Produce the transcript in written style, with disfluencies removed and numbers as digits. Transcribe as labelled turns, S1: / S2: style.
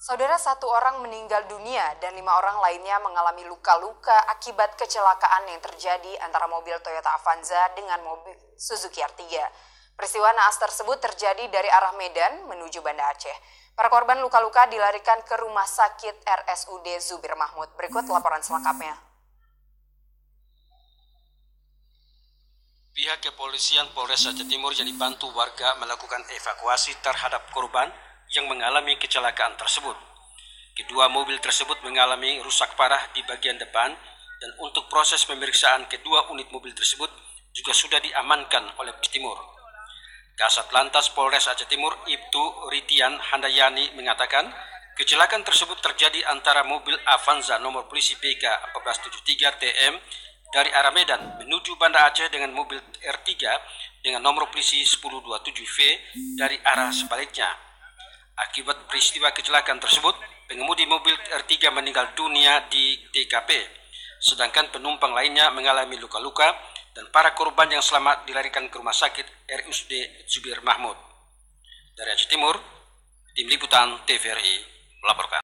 S1: Saudara, satu orang meninggal dunia dan 5 orang lainnya mengalami luka-luka akibat kecelakaan yang terjadi antara mobil Toyota Avanza dengan mobil Suzuki R3. Peristiwa naas tersebut terjadi dari arah Medan menuju Banda Aceh. Para korban luka-luka dilarikan ke Rumah Sakit RSUD Zubir Mahmud. Berikut laporan selengkapnya.
S2: Pihak kepolisian Polres Aceh Timur yang dibantu warga melakukan evakuasi terhadap korban yang mengalami kecelakaan tersebut. Kedua mobil tersebut mengalami rusak parah di bagian depan dan untuk proses pemeriksaan kedua unit mobil tersebut juga sudah diamankan oleh Polres Timur. Kasat Lantas Polres Aceh Timur Ibtu Ritian Handayani mengatakan kecelakaan tersebut terjadi antara mobil Avanza nomor polisi BK 1473 TM dari arah Medan menuju Banda Aceh dengan mobil R3 dengan nomor polisi 1027V dari arah sebaliknya. Akibat peristiwa kecelakaan tersebut, pengemudi mobil R3 meninggal dunia di TKP, sedangkan penumpang lainnya mengalami luka-luka dan para korban yang selamat dilarikan ke Rumah Sakit RSUD Zubir Mahmud. Dari Aceh Timur, Tim Liputan TVRI melaporkan.